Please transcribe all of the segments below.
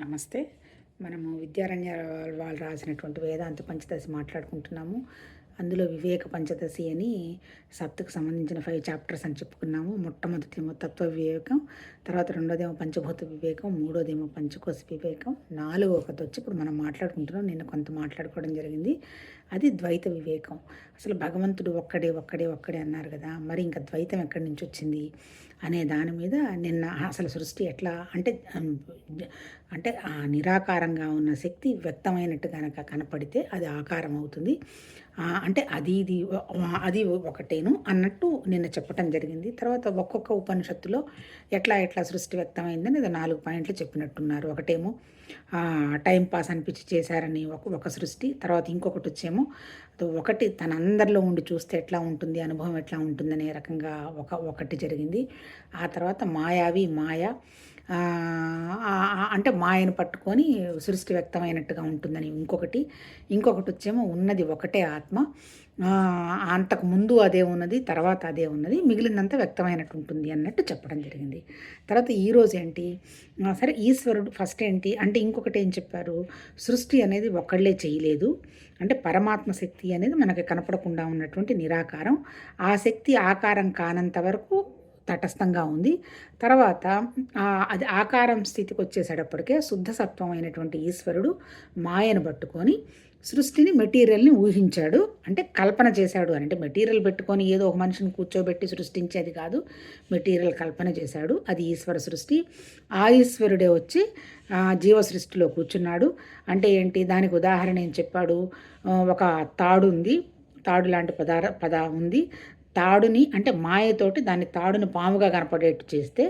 నమస్తే. మనము విద్యారణ్య వాళ్ళు రాసినటువంటి వేదాంత పంచదశి మాట్లాడుకుంటున్నాము. అందులో వివేక పంచదశి అని సత్తుకు సంబంధించిన 5 చాప్టర్స్ అని చెప్పుకున్నాము. మొట్టమొదటిదేమో తత్వ వివేకం, తర్వాత రెండోదేమో పంచభూత వివేకం, మూడోదేమో పంచకోశ వివేకం, నాలుగో ఒకటి వచ్చి ఇప్పుడు మనం మాట్లాడుకుంటున్నాం. నిన్న కొంత మాట్లాడుకోవడం జరిగింది. అది ద్వైత వివేకం. అసలు భగవంతుడు ఒక్కడే ఒక్కడే ఒక్కడే అన్నారు కదా, మరి ఇంకా ద్వైతం ఎక్కడి నుంచి వచ్చింది అనే దాని మీద నిన్న అసలు సృష్టి ఎట్లా అంటే అంటే ఆ నిరాకారంగా ఉన్న శక్తి వ్యక్తమైనట్టు కనుక కనపడితే అది ఆకారం అవుతుంది. అంటే అది ఒకటేను అన్నట్టు నిన్న చెప్పటం జరిగింది. తర్వాత ఒక్కొక్క ఉపనిషత్తులో ఎట్లా ఎట్లా సృష్టి వ్యక్తమైందని అది 4 పాయింట్లు చెప్పినట్టున్నారు. ఒకటేమో టైం పాస్ అనిపించి చేశారని ఒక సృష్టి. తర్వాత ఇంకొకటి వచ్చేమో ఒకటి తన అందరిలో ఉండి చూస్తే ఎట్లా ఉంటుంది, అనుభవం ఎట్లా ఉంటుందనే రకంగా ఒకటి జరిగింది. ఆ తర్వాత మాయ అంటే మాయను పట్టుకొని సృష్టి వ్యక్తమైనట్టుగా ఉంటుందని ఇంకొకటి వచ్చేమో ఉన్నది ఒకటే ఆత్మ, అంతకు ముందు అదే ఉన్నది, తర్వాత అదే ఉన్నది, మిగిలినంతా వ్యక్తమైనట్టు ఉంటుంది అన్నట్టు చెప్పడం జరిగింది. తర్వాత ఈరోజు ఏంటి, సరే ఈశ్వరుడు ఫస్ట్ ఏంటి అంటే ఇంకొకటి ఏం చెప్పారు, సృష్టి అనేది ఒక్కళ్ళే చేయలేదు, అంటే పరమాత్మ శక్తి అనేది మనకి కనపడకుండా ఉన్నటువంటి నిరాకారం, ఆ శక్తి ఆకారం కానంత వరకు తటస్థంగా ఉంది. తర్వాత అది ఆకారం స్థితికి వచ్చేసేటప్పటికే శుద్ధ సత్వం అయినటువంటి ఈశ్వరుడు మాయను పట్టుకొని సృష్టిని మెటీరియల్ని ఊహించాడు, అంటే కల్పన చేశాడు. అంటే మెటీరియల్ పెట్టుకొని ఏదో ఒక మనిషిని కూర్చోబెట్టి సృష్టించేది కాదు, మెటీరియల్ కల్పన చేశాడు. అది ఈశ్వర సృష్టి. ఆ ఈశ్వరుడే వచ్చి జీవ సృష్టిలో కూర్చున్నాడు. అంటే ఏంటి, దానికి ఉదాహరణ ఏం చెప్పాడు, ఒక తాడు ఉంది, తాడు లాంటి పద ఉంది, తాడుని అంటే మాయతోటి దాన్ని తాడుని పాముగా కనపడేట్టు చేస్తే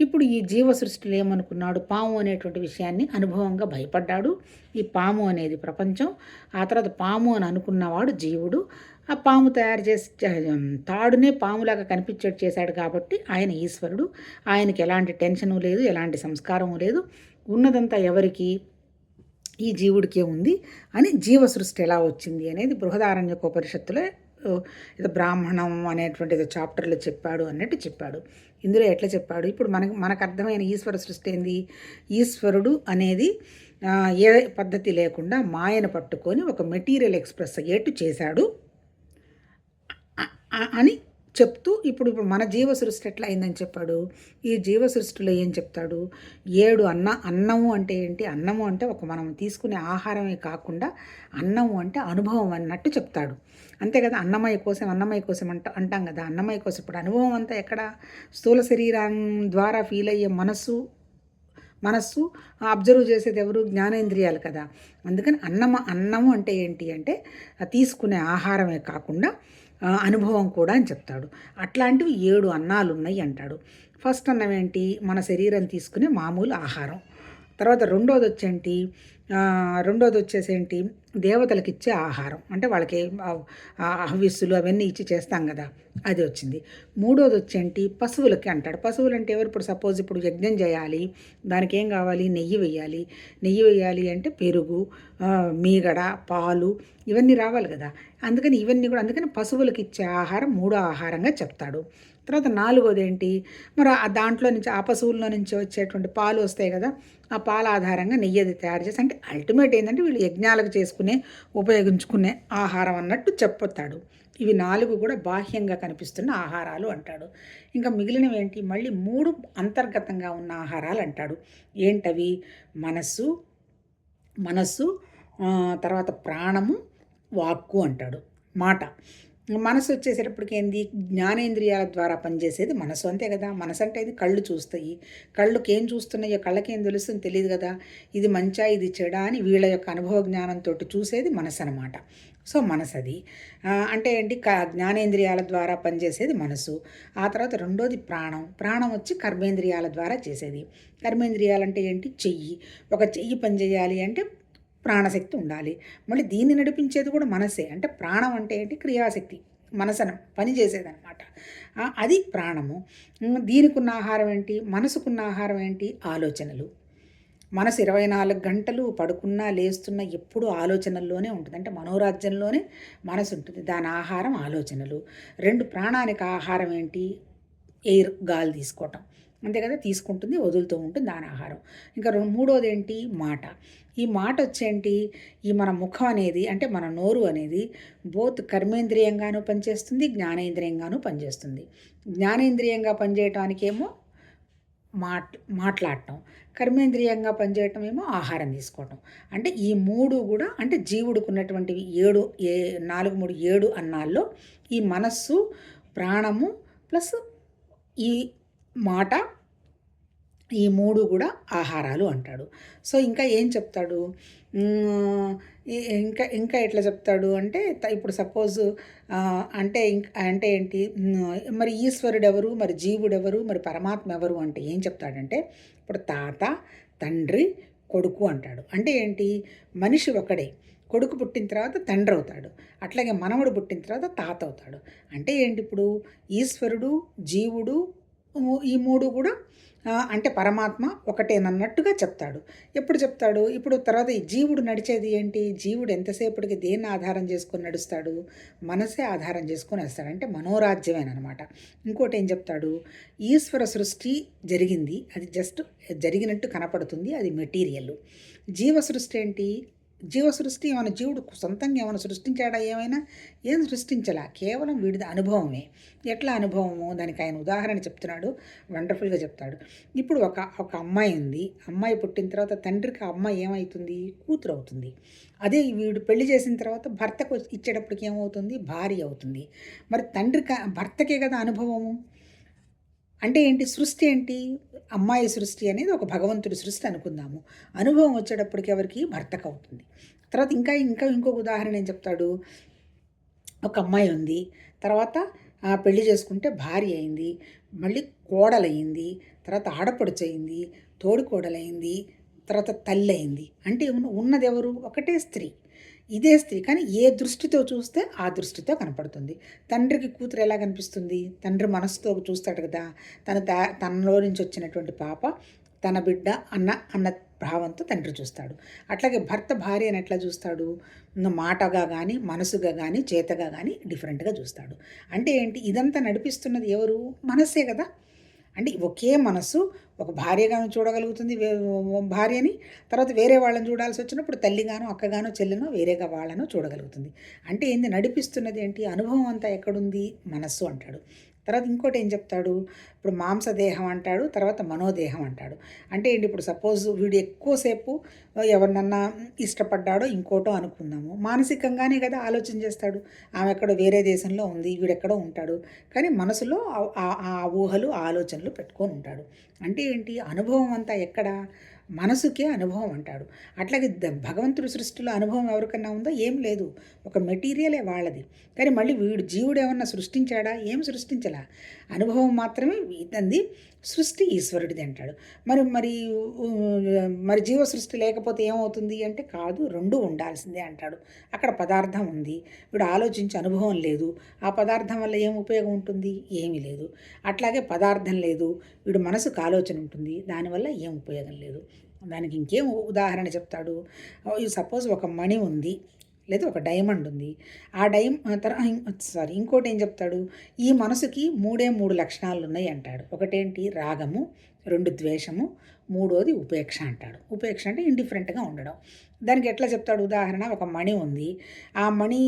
ఇప్పుడు ఈ జీవ సృష్టిలో ఏమనుకున్నాడు, పాము అనేటువంటి విషయాన్ని అనుభవంగా భయపడ్డాడు. ఈ పాము అనేది ప్రపంచం, ఆ తర్వాత పాము అని అనుకున్నవాడు జీవుడు. ఆ పాము తయారు చేసి తాడునే పాములాగా కనిపించేట్టు చేశాడు కాబట్టి ఆయన ఈశ్వరుడు. ఆయనకి ఎలాంటి టెన్షను లేదు, ఎలాంటి సంస్కారము లేదు, ఉన్నదంతా ఎవరికి, ఈ జీవుడికే ఉంది అని జీవ సృష్టి ఎలా వచ్చింది అనేది బృహదారణ్యకోపనిషత్తులో ఏదో బ్రాహ్మణం అనేటువంటి ఏదో చాప్టర్లో చెప్పాడు అన్నట్టు చెప్పాడు. ఇందులో ఎట్లా చెప్పాడు, ఇప్పుడు మనకు అర్థమైన ఈశ్వర సృష్టి ఏంది, ఈశ్వరుడు అనేది ఏ పద్ధతి లేకుండా మాయను పట్టుకొని ఒక మెటీరియల్ ఎక్స్ప్రెస్ అయ్యేట్టు చేశాడు అని చెప్తూ ఇప్పుడు మన జీవ సృష్టి ఎట్లా అయిందని చెప్పాడు. ఈ జీవ సృష్టిలో ఏం చెప్తాడు, 7 అన్నము అంటే ఏంటి, అన్నము అంటే ఒక మనం తీసుకునే ఆహారమే కాకుండా అన్నము అంటే అనుభవం అన్నట్టు చెప్తాడు. అంతే కదా, అన్నమయ కోసం అంటాం కదా, అన్నమయ కోసం ఇప్పుడు అనుభవం అంతా ఎక్కడ, స్థూల శరీరం ద్వారా ఫీల్ అయ్యే మనస్సు అబ్జర్వ్ చేసేది ఎవరు, జ్ఞానేంద్రియాలు కదా. అందుకని అన్నము అంటే ఏంటి అంటే తీసుకునే ఆహారమే కాకుండా అనుభవం కూడా అని చెప్తాడు. అట్లాంటివి 7 అన్నాలు ఉన్నాయి అంటాడు. ఫస్ట్ అన్నం ఏంటి, మన శరీరం తీసుకునే మామూలు ఆహారం. తర్వాత రెండోది వచ్చేసేంటి, దేవతలకు ఇచ్చే ఆహారం, అంటే వాళ్ళకి హవిస్సులు అవన్నీ ఇచ్చి చేస్తాం కదా, అది వచ్చింది. మూడోది వచ్చేంటి, పశువులకి అంటాడు. పశువులు అంటే ఎవరు, ఇప్పుడు సపోజ్ ఇప్పుడు యజ్ఞం చేయాలి, దానికి ఏం కావాలి, నెయ్యి వేయాలి అంటే పెరుగు, మీగడ, పాలు ఇవన్నీ రావాలి కదా. అందుకని పశువులకి ఇచ్చే ఆహారం 3వ ఆహారంగా చెప్తాడు. తర్వాత 4వది ఏంటి, మరి దాంట్లో నుంచి ఆ పశువుల్లో నుంచి వచ్చేటువంటి పాలు వస్తాయి కదా, ఆ పాల ఆధారంగా నెయ్యి అది తయారు చేసి, అంటే అల్టిమేట్ ఏంటంటే వీళ్ళు యజ్ఞాలకు ఉపయోగించుకునే ఆహారం అన్నట్టు చెప్పుతాడు. ఇవి 4 కూడా బాహ్యంగా కనిపిస్తున్న ఆహారాలు అంటాడు. ఇంకా మిగిలినవి ఏంటి, మళ్ళీ 3 అంతర్గతంగా ఉన్న ఆహారాలు అంటాడు. ఏంటవి, మనస్సు తర్వాత ప్రాణము, వాక్కు అంటాడు. మాట, మనసు వచ్చేసేటప్పటికి ఏంది, జ్ఞానేంద్రియాల ద్వారా పనిచేసేది మనసు, అంతే కదా. మనసు అంటే ఇది కళ్ళు చూస్తాయి, కళ్ళకి ఏం చూస్తున్నాయో కళ్ళకేం తెలుస్తుంది తెలియదు కదా, ఇది మంచా ఇది చెడా అని వీళ్ళ యొక్క అనుభవ జ్ఞానంతో చూసేది మనసు అనమాట. సో మనసు అది అంటే ఏంటి, జ్ఞానేంద్రియాల ద్వారా పనిచేసేది మనసు. ఆ తర్వాత రెండోది ప్రాణం వచ్చి కర్మేంద్రియాల ద్వారా చేసేది. కర్మేంద్రియాలు అంటే ఏంటి, ఒక చెయ్యి పని చేయాలి అంటే ప్రాణశక్తి ఉండాలి. మళ్ళీ దీన్ని నడిపించేది కూడా మనసే, అంటే ప్రాణం అంటే ఏంటి, క్రియాశక్తి, మనసనం పనిచేసేదనమాట, అది ప్రాణము. దీనికి ఉన్న ఆహారం ఏంటి, మనసుకున్న ఆహారం ఏంటి, ఆలోచనలు. మనసు 24 గంటలు పడుకున్నా లేస్తున్నా ఎప్పుడూ ఆలోచనల్లోనే ఉంటుంది, అంటే మనోరాజ్యంలోనే మనసు ఉంటుంది, దాని ఆహారం ఆలోచనలు. 2 ప్రాణానికి ఆహారం ఏంటి, ఎయిర్, గాలి తీసుకోవటం. అంతే కదా, తీసుకుంటుంది, వదులుతూ ఉంటుంది దాని ఆహారం. ఇంకా మూడోది ఏంటి, మాట. ఈ మాట వచ్చేంటి, ఈ మన ముఖం అనేది అంటే మన నోరు అనేది బోత్ కర్మేంద్రియంగాను పనిచేస్తుంది, జ్ఞానేంద్రియంగాను పనిచేస్తుంది. జ్ఞానేంద్రియంగా పనిచేయటానికేమో మాట్లాడటం, కర్మేంద్రియంగా పనిచేయటం ఏమో ఆహారం తీసుకోవటం. అంటే ఈ మూడు కూడా అంటే జీవుడికి ఉన్నటువంటివి 7 అన్నాల్లో ఈ మనస్సు, ప్రాణము ప్లస్ ఈ మాట, ఈ మూడు కూడా ఆహారాలు అంటాడు. సో ఇంకా ఏం చెప్తాడు, ఇంకా ఇంకా ఎట్లా చెప్తాడు అంటే ఇప్పుడు సపోజ్ అంటే అంటే ఏంటి, మరి ఈశ్వరుడు ఎవరు, మరి జీవుడు ఎవరు, మరి పరమాత్మ ఎవరు అంటే ఏం చెప్తాడంటే ఇప్పుడు తాత, తండ్రి, కొడుకు అంటాడు. అంటే ఏంటి, మనిషి ఒకడే, కొడుకు పుట్టిన తర్వాత తండ్రి అవుతాడు, అట్లాగే మనవడు పుట్టిన తర్వాత తాత అవుతాడు. అంటే ఏంటి, ఇప్పుడు ఈశ్వరుడు, జీవుడు, ఈ మూడు కూడా అంటే పరమాత్మ ఒకటేనన్నట్టుగా చెప్తాడు. ఎప్పుడు చెప్తాడు, ఇప్పుడు తర్వాత ఈ జీవుడు నడిచేది ఏంటి, జీవుడు ఎంతసేపటికి దేన్ని ఆధారం చేసుకొని నడుస్తాడు, మనసే ఆధారం చేసుకొని వస్తాడు, అంటే మనోరాజ్యమేనమాట. ఇంకోటి ఏం చెప్తాడు, ఈశ్వర సృష్టి జరిగింది, అది జస్ట్ జరిగినట్టు కనపడుతుంది, అది మెటీరియల్. జీవ సృష్టి ఏంటి, జీవ సృష్టి ఏమైనా జీవుడు సొంతంగా ఏమైనా సృష్టించాడా, ఏం సృష్టించలా, కేవలం వీడిది అనుభవమే. ఎట్లా అనుభవము, దానికి ఆయన ఉదాహరణ చెప్తున్నాడు, వండర్ఫుల్గా చెప్తాడు. ఇప్పుడు ఒక అమ్మాయి ఉంది, అమ్మాయి పుట్టిన తర్వాత తండ్రికి ఆ అమ్మాయి ఏమవుతుంది, కూతురు అవుతుంది. అదే వీడు పెళ్లి చేసిన తర్వాత భర్తకు ఇచ్చేటప్పటికి ఏమవుతుంది, భార్య అవుతుంది. మరి భర్తకే కదా అనుభవము. అంటే ఏంటి, సృష్టి ఏంటి, అమ్మాయి సృష్టి అనేది ఒక భగవంతుడి సృష్టి అనుకుందాము. అనుభవం వచ్చేటప్పటికి ఎవరికి, భర్తకు అవుతుంది. తర్వాత ఇంకొక ఉదాహరణ ఏం చెప్తాడు, ఒక అమ్మాయి ఉంది, తర్వాత పెళ్లి చేసుకుంటే భార్య అయింది, మళ్ళీ కోడలయ్యింది, తర్వాత ఆడపడుచు అయింది, తోడికోడలైంది, తర్వాత తల్లి అయింది. అంటే ఉన్నది ఎవరు, ఒకటే స్త్రీ. ఇదే స్త్రీ, కానీ ఏ దృష్టితో చూస్తే ఆ దృష్టితో కనపడుతుంది. తండ్రికి కూతురు ఎలా కనిపిస్తుంది, తండ్రి మనసుతో చూస్తాడు కదా, తనలో నుంచి వచ్చినటువంటి పాప తన బిడ్డ అన్న భావంతో తండ్రి చూస్తాడు. అట్లాగే భర్త భార్యను ఎట్లా చూస్తాడు, మాటగా కానీ, మనసుగా కానీ, చేతగా కానీ డిఫరెంట్గా చూస్తాడు. అంటే ఏంటి, ఇదంతా నడిపిస్తున్నది ఎవరు, మనస్సే కదా. అంటే ఒకే మనసు ఒక భార్యగాను చూడగలుగుతుంది భార్యని, తర్వాత వేరే వాళ్ళని చూడాల్సి వచ్చినప్పుడు తల్లిగానో, అక్కగానో, చెల్లినో, వేరేగా వాళ్ళనో చూడగలుగుతుంది. అంటే ఏంది, నడిపిస్తున్నది ఏంటి, అనుభవం అంతా ఎక్కడుంది, మనస్సు అంటాడు. తర్వాత ఇంకోటి ఏం చెప్తాడు, ఇప్పుడు మాంసదేహం అంటాడు, తర్వాత మనోదేహం అంటాడు. అంటే ఏంటి, ఇప్పుడు సపోజ్ వీడు ఎక్కువసేపు ఎవరినన్నా ఇష్టపడ్డాడో ఇంకోటో అనుకుందాము, మానసికంగానే కదా ఆలోచన చేస్తాడు. ఆమె ఎక్కడో వేరే దేశంలో ఉంది, వీడెక్కడో ఉంటాడు, కానీ మనసులో ఆ ఊహలు, ఆలోచనలు పెట్టుకొని ఉంటాడు. అంటే ఏంటి, అనుభవం అంతా ఎక్కడ, మనసుకే అనుభవం అంటాడు. అట్లాగే భగవంతుడి సృష్టిలో అనుభవం ఎవరికన్నా ఉందో, ఏం లేదు, ఒక మెటీరియలే వాళ్ళది. కానీ మళ్ళీ జీవుడు ఏమన్నా సృష్టించాడా, ఏం సృష్టించలా, అనుభవం మాత్రమే ఇదంది, సృష్టి ఈశ్వరుడిది అంటాడు. మరి జీవ సృష్టి లేకపోతే ఏమవుతుంది అంటే, కాదు, రెండు ఉండాల్సిందే అంటాడు. అక్కడ పదార్థం ఉంది, వీడు ఆలోచించే అనుభవం లేదు, ఆ పదార్థం వల్ల ఏం ఉపయోగం ఉంటుంది, ఏమీ లేదు. అట్లాగే పదార్థం లేదు, వీడు మనసుకు ఆలోచన ఉంటుంది, దానివల్ల ఏం ఉపయోగం లేదు. దానికి ఇంకేం ఉదాహరణ చెప్తాడు, సపోజ్ ఒక మణి ఉంది, లేదా ఒక డైమండ్ ఉంది, ఆ ఇంకోటి ఏం చెప్తాడు, ఈ మనసుకి 3 లక్షణాలు ఉన్నాయి అంటాడు. ఒకటేంటి, రాగము, 2 ద్వేషము, 3వది ఉపేక్ష అంటాడు. ఉపేక్ష అంటే ఇండిఫరెంట్గా ఉండడం. దానికి ఎట్లా చెప్తాడు ఉదాహరణ, ఒక మణి ఉంది, ఆ మణి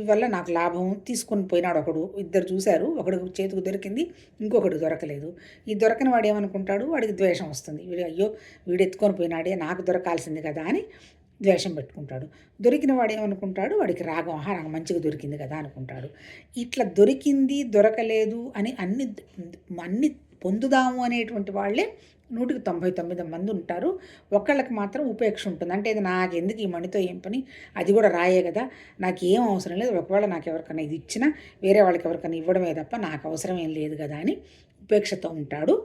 వల్ల నాకు లాభం, తీసుకొని పోయినాడు ఒకడు, ఇద్దరు చూశారు, ఒకడు చేతికి దొరికింది, ఇంకొకటి దొరకలేదు. ఈ దొరకని వాడు ఏమనుకుంటాడు, వాడికి ద్వేషం వస్తుంది, అయ్యో వీడు ఎత్తుకొని పోయినాడే, నాకు దొరకాల్సింది కదా అని ద్వేషం పెట్టుకుంటాడు. దొరికిన వాడు ఏమనుకుంటాడు, వాడికి రాగం, నాకు మంచిగా దొరికింది కదా అనుకుంటాడు. ఇట్లా దొరికింది, దొరకలేదు అని అన్ని పొందుదాము అనేటువంటి వాళ్ళే 199 మంది ఉంటారు. ఒకళ్ళకి మాత్రం ఉపేక్ష ఉంటుంది. అంటే ఇది నాకు ఎందుకు, ఈ మణితో ఏం పని, అది కూడా రాయే కదా, నాకు ఏం అవసరం లేదు, ఒకవేళ నాకు ఎవరికైనా ఇది ఇచ్చినా వేరే వాళ్ళకి ఎవరికైనా ఇవ్వడమే తప్ప నాకు అవసరం ఏం లేదు కదా అని ఉపేక్షతో ఉంటాడు.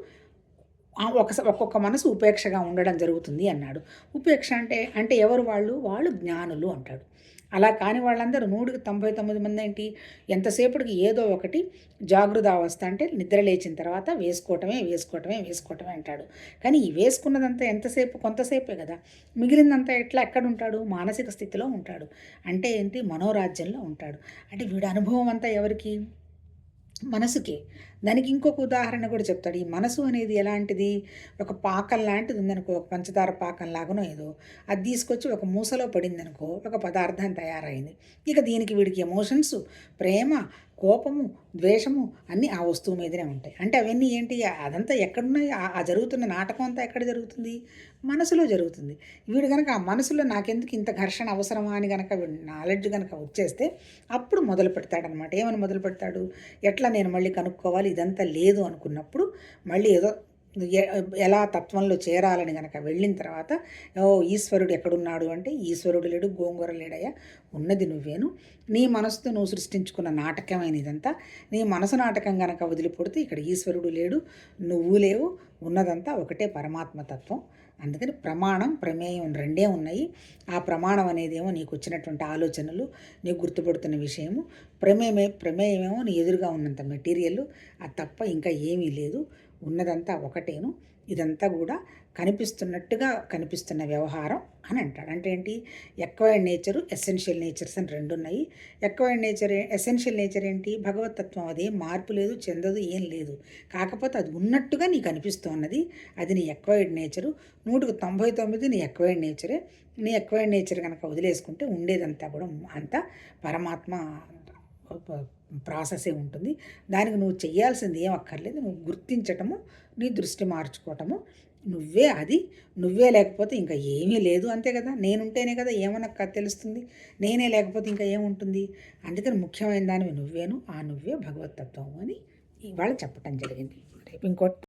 ఒక్కొక్క మనసు ఉపేక్షగా ఉండడం జరుగుతుంది అన్నాడు. ఉపేక్ష అంటే ఎవరు వాళ్ళు జ్ఞానులు అంటాడు. అలా కాని వాళ్ళందరూ 199 మంది ఏంటి, ఎంతసేపటికి ఏదో ఒకటి జాగృత అవస్థ, అంటే నిద్ర లేచిన తర్వాత వేసుకోవటమే అంటాడు. కానీ ఈ వేసుకున్నదంతా ఎంతసేపు, కొంతసేపే కదా, మిగిలిందంతా ఎక్కడ ఉంటాడు, మానసిక స్థితిలో ఉంటాడు. అంటే ఏంటి, మనోరాజ్యంలో ఉంటాడు. అంటే వీడి అనుభవం అంతా ఎవరికి, మనసుకే. దానికి ఇంకొక ఉదాహరణ కూడా చెప్తాడు. ఈ మనసు అనేది ఎలాంటిది, ఒక పాకం లాంటిది ఉందనుకో, ఒక పంచదార పాకం లాగానో ఏదో, అది తీసుకొచ్చి ఒక మూసలో పడిందనుకో, ఒక పదార్థం తయారైంది. ఇక దీనికి వీడికి ఎమోషన్స్, ప్రేమ, కోపము, ద్వేషము అన్నీ ఆ వస్తువు మీదనే ఉంటాయి. అంటే అవన్నీ ఏంటి, అదంతా ఎక్కడున్నాయి, ఆ జరుగుతున్న నాటకం అంతా ఎక్కడ జరుగుతుంది, మనసులో జరుగుతుంది. వీడు కనుక ఆ మనసులో నాకెందుకు ఇంత ఘర్షణ అవసరమా అని కనుక నాలెడ్జ్ కనుక వచ్చేస్తే అప్పుడు మొదలు పెడతాడనమాట. ఏమని మొదలు పెడతాడు, ఎట్లా నేను మళ్ళీ కనుక్కోవాలి, ఇదంతా లేదు అనుకున్నప్పుడు మళ్ళీ ఏదో ఎలా తత్వంలో చేరాలని కనుక వెళ్ళిన తర్వాత, ఓ ఈశ్వరుడు ఎక్కడున్నాడు అంటే, ఈశ్వరుడు లేడు, గోంగూర లేడయ్యా, ఉన్నది నువ్వేను. నీ మనసుతో నువ్వు సృష్టించుకున్న నాటకమైన ఇదంతా, నీ మనసు నాటకం కనుక వదిలిపడితే ఇక్కడ ఈశ్వరుడు లేడు, నువ్వు లేవు, ఉన్నదంతా ఒకటే పరమాత్మతత్వం. అందుకని ప్రమాణం, ప్రమేయం రెండే ఉన్నాయి. ఆ ప్రమాణం అనేదేమో నీకు వచ్చినటువంటి ఆలోచనలు, నీకు గుర్తుపడుతున్న విషయము, ప్రమేయమేమో నీ ఎదురుగా ఉన్నంత మెటీరియల్, అది తప్ప ఇంకా ఏమీ లేదు. ఉన్నదంతా ఒకటేను. ఇదంతా కూడా కనిపిస్తున్నట్టుగా కనిపిస్తున్న వ్యవహారం అని అంటాడు. అంటే ఏంటి, ఎక్వైర్డ్ నేచరు, ఎసెన్షియల్ నేచర్స్ అని రెండు ఉన్నాయి. ఎక్వైర్డ్ నేచర్, ఎసెన్షియల్ నేచర్ ఏంటి, భగవతత్వం, అదేం మార్పు లేదు, చెందదు, ఏం లేదు. కాకపోతే అది ఉన్నట్టుగా నీకు అనిపిస్తున్నది, అది నీ ఎక్వైర్డ్ నేచరు. 99 నీ ఎక్వైర్డ్ నేచరే. నీ ఎక్వైర్డ్ నేచర్ కనుక వదిలేసుకుంటే ఉండేదంతా కూడా అంతా పరమాత్మ ప్రాసెసే ఉంటుంది. దానికి నువ్వు చేయాల్సింది ఏం అక్కర్లేదు, నువ్వు గుర్తించటము, నీ దృష్టి మార్చుకోవటము, నువ్వే అది, నువ్వే లేకపోతే ఇంకా ఏమీ లేదు, అంతే కదా. నేనుంటేనే కదా ఏమన్నా తెలుస్తుంది, నేనే లేకపోతే ఇంకా ఏముంటుంది. అందుకని ముఖ్యమైన దానివి నువ్వేను, ఆ నువ్వే భగవతత్వం అని ఇవాళ చెప్పటం జరిగింది. రేపు ఇంకోటి